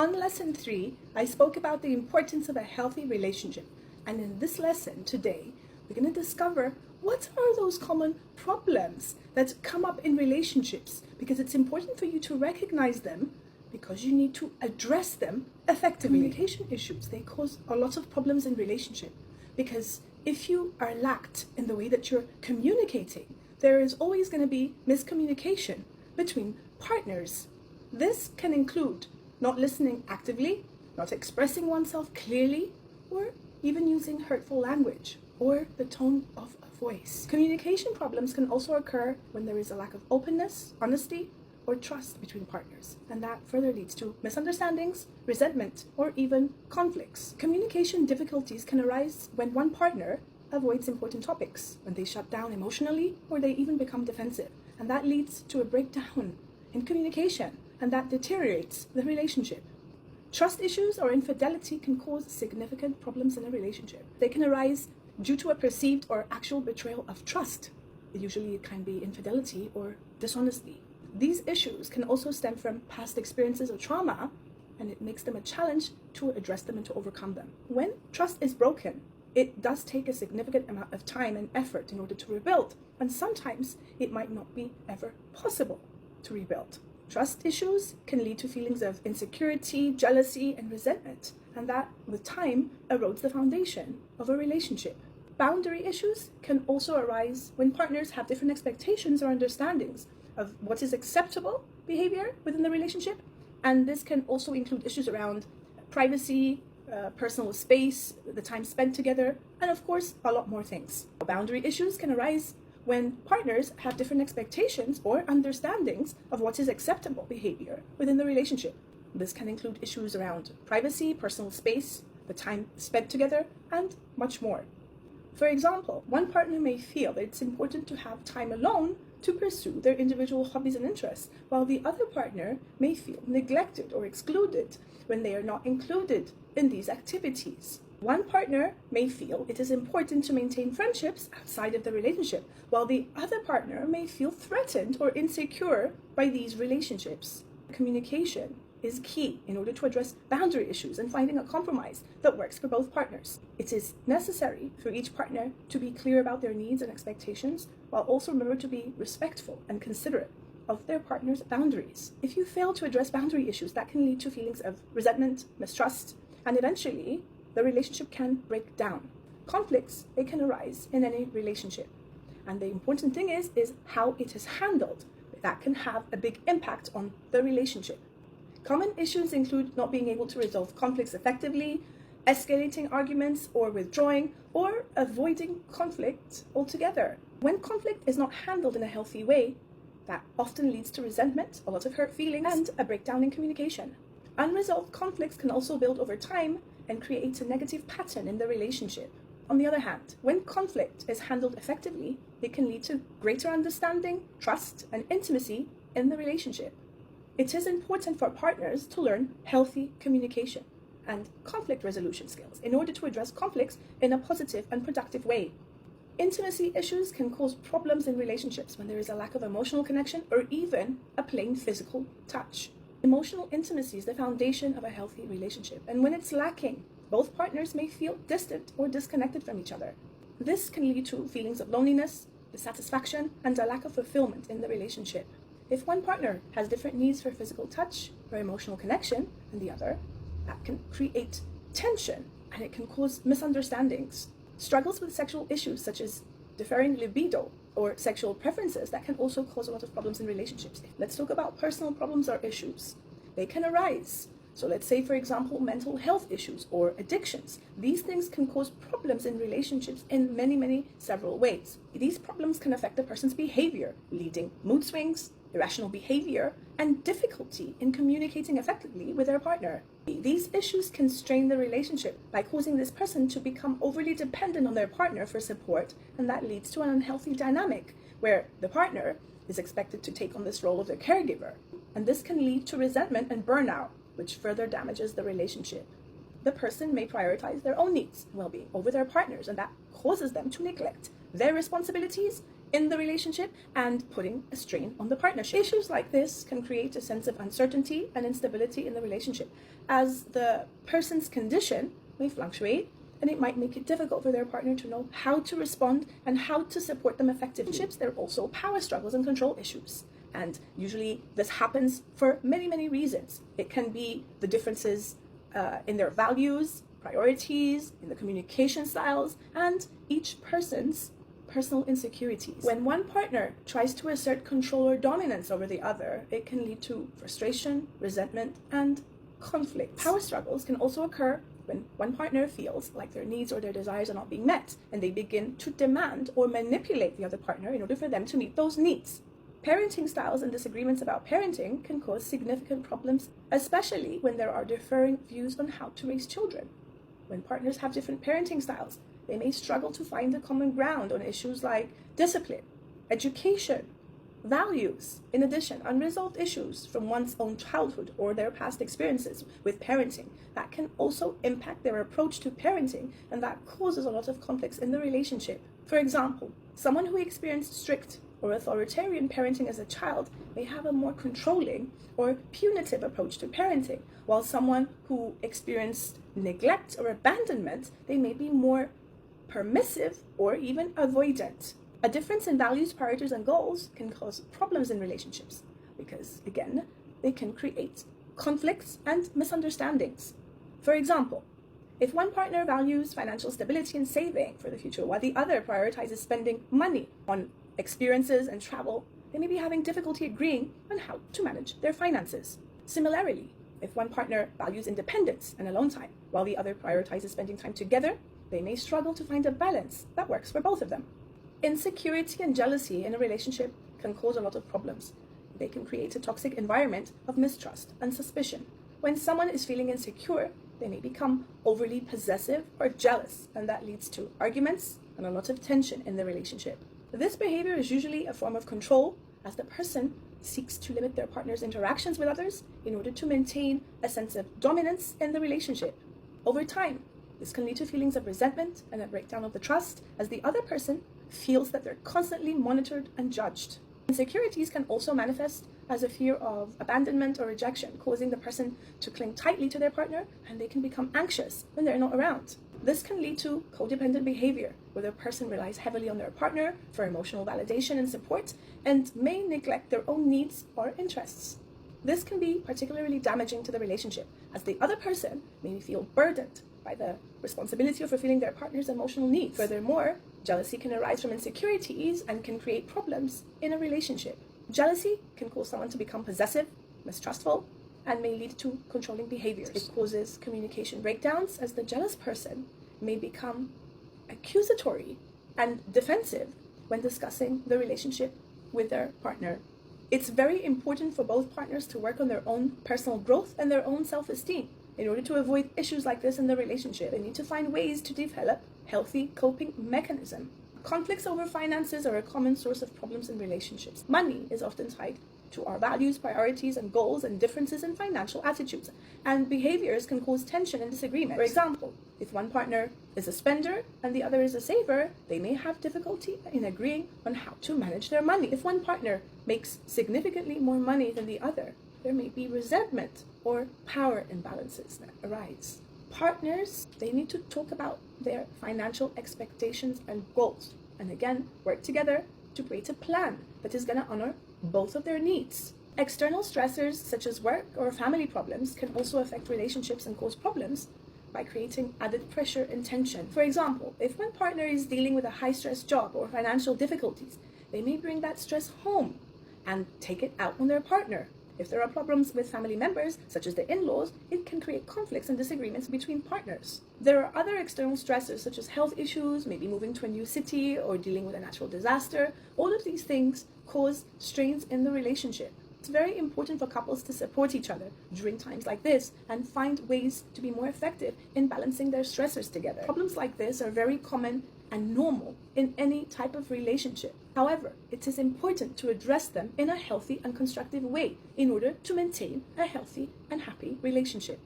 On lesson 3, I spoke about the importance of a healthy relationship. And in this lesson today, we're going to discover what are those common problems that come up in relationships, because it's important for you to recognize them because you need to address them effectively. Communication issues, they cause a lot of problems in relationship because if you are lacked in the way that you're communicating, there is always going to be miscommunication between partners. This can include not listening actively, not expressing oneself clearly, or even using hurtful language or the tone of a voice. Communication problems can also occur when there is a lack of openness, honesty, or trust between partners, and that further leads to misunderstandings, resentment, or even conflicts. Communication difficulties can arise when one partner avoids important topics, when they shut down emotionally, or they even become defensive, and that leads to a breakdown in communication, and that deteriorates the relationship. Trust issues or infidelity can cause significant problems in a relationship. They can arise due to a perceived or actual betrayal of trust. Usually it can be infidelity or dishonesty. These issues can also stem from past experiences or trauma, and it makes them a challenge to address them and to overcome them. When trust is broken, it does take a significant amount of time and effort in order to rebuild, and sometimes it might not be ever possible to rebuild. Trust issues can lead to feelings of insecurity, jealousy, and resentment, and that, with time, erodes the foundation of a relationship. Boundary issues can also arise when partners have different expectations or understandings of what is acceptable behavior within the relationship, and this can also include issues around privacy, personal space, the time spent together, and of course, a lot more things. Boundary issues can arise when partners have different expectations or understandings of what is acceptable behavior within the relationship. This can include issues around privacy, personal space, the time spent together, and much more. For example, one partner may feel that it's important to have time alone to pursue their individual hobbies and interests, while the other partner may feel neglected or excluded when they are not included in these activities. One partner may feel it is important to maintain friendships outside of the relationship, while the other partner may feel threatened or insecure by these relationships. Communication is key in order to address boundary issues and finding a compromise that works for both partners. It is necessary for each partner to be clear about their needs and expectations, while also remember to be respectful and considerate of their partner's boundaries. If you fail to address boundary issues, that can lead to feelings of resentment, mistrust, and eventually the relationship can break down. Conflicts, they can arise in any relationship. And the important thing is how it is handled. That can have a big impact on the relationship. Common issues include not being able to resolve conflicts effectively, escalating arguments or withdrawing, or avoiding conflict altogether. When conflict is not handled in a healthy way, that often leads to resentment, a lot of hurt feelings, and a breakdown in communication. Unresolved conflicts can also build over time and create a negative pattern in the relationship. On the other hand, when conflict is handled effectively, it can lead to greater understanding, trust, and intimacy in the relationship. It is important for partners to learn healthy communication and conflict resolution skills in order to address conflicts in a positive and productive way. Intimacy issues can cause problems in relationships when there is a lack of emotional connection or even a plain physical touch. Emotional intimacy is the foundation of a healthy relationship, and when it's lacking, both partners may feel distant or disconnected from each other. This can lead to feelings of loneliness, dissatisfaction, and a lack of fulfillment in the relationship. If one partner has different needs for physical touch or emotional connection than the other, that can create tension and it can cause misunderstandings. Struggles with sexual issues such as differing libido or sexual preferences, that can also cause a lot of problems in relationships. Let's talk about personal problems or issues. They can arise. So let's say, for example, mental health issues or addictions. These things can cause problems in relationships in many, several ways. These problems can affect the person's behavior, leading mood swings, irrational behavior, and difficulty in communicating effectively with their partner. These issues can strain the relationship by causing this person to become overly dependent on their partner for support, and that leads to an unhealthy dynamic where the partner is expected to take on this role of the caregiver. And this can lead to resentment and burnout, which further damages the relationship. The person may prioritize their own needs and well-being over their partners, and that causes them to neglect their responsibilities in the relationship and putting a strain on the partnership. Issues like this can create a sense of uncertainty and instability in the relationship, as the person's condition may fluctuate, and it might make it difficult for their partner to know how to respond and how to support them effectively. There are also power struggles and control issues, and usually this happens for many reasons. It can be the differences in their values, priorities, in the communication styles, and each person's personal insecurities. When one partner tries to assert control or dominance over the other, it can lead to frustration, resentment, and conflict. Power struggles can also occur when one partner feels like their needs or their desires are not being met, and they begin to demand or manipulate the other partner in order for them to meet those needs. Parenting styles and disagreements about parenting can cause significant problems, especially when there are differing views on how to raise children. When partners have different parenting styles, they may struggle to find a common ground on issues like discipline, education, values. In addition, unresolved issues from one's own childhood or their past experiences with parenting that can also impact their approach to parenting, and that causes a lot of conflicts in the relationship. For example, someone who experienced strict or authoritarian parenting as a child may have a more controlling or punitive approach to parenting, while someone who experienced neglect or abandonment, they may be more permissive or even avoidant. A difference in values, priorities, and goals can cause problems in relationships because, again, they can create conflicts and misunderstandings. For example, if one partner values financial stability and saving for the future, while the other prioritizes spending money on experiences and travel, they may be having difficulty agreeing on how to manage their finances. Similarly, if one partner values independence and alone time, while the other prioritizes spending time together, they may struggle to find a balance that works for both of them. Insecurity and jealousy in a relationship can cause a lot of problems. They can create a toxic environment of mistrust and suspicion. When someone is feeling insecure, they may become overly possessive or jealous, and that leads to arguments and a lot of tension in the relationship. This behavior is usually a form of control, as the person seeks to limit their partner's interactions with others in order to maintain a sense of dominance in the relationship. Over time, this can lead to feelings of resentment and a breakdown of the trust, as the other person feels that they're constantly monitored and judged. Insecurities can also manifest as a fear of abandonment or rejection, causing the person to cling tightly to their partner, and they can become anxious when they're not around. This can lead to codependent behavior, where the person relies heavily on their partner for emotional validation and support, and may neglect their own needs or interests. This can be particularly damaging to the relationship, as the other person may feel burdened by the responsibility of fulfilling their partner's emotional needs. Furthermore, jealousy can arise from insecurities and can create problems in a relationship. Jealousy can cause someone to become possessive, mistrustful, and may lead to controlling behaviors. It causes communication breakdowns, as the jealous person may become accusatory and defensive when discussing the relationship with their partner. It's very important for both partners to work on their own personal growth and their own self-esteem. In order to avoid issues like this in the relationship, they need to find ways to develop healthy coping mechanisms. Conflicts over finances are a common source of problems in relationships. Money is often tied to our values, priorities, and goals, and differences in financial attitudes and behaviors can cause tension and disagreement. For example, if one partner is a spender and the other is a saver, they may have difficulty in agreeing on how to manage their money. If one partner makes significantly more money than the other, there may be resentment or power imbalances that arise. Partners, they need to talk about their financial expectations and goals, and again, work together to create a plan that is going to honor both of their needs. External stressors such as work or family problems can also affect relationships and cause problems by creating added pressure and tension. For example, if one partner is dealing with a high-stress job or financial difficulties, they may bring that stress home and take it out on their partner. If there are problems with family members, such as the in-laws, it can create conflicts and disagreements between partners. There are other external stressors, such as health issues, maybe moving to a new city or dealing with a natural disaster. All of these things cause strains in the relationship. It's very important for couples to support each other during times like this and find ways to be more effective in balancing their stressors together. Problems like this are very common and normal in any type of relationship. However, it is important to address them in a healthy and constructive way in order to maintain a healthy and happy relationship.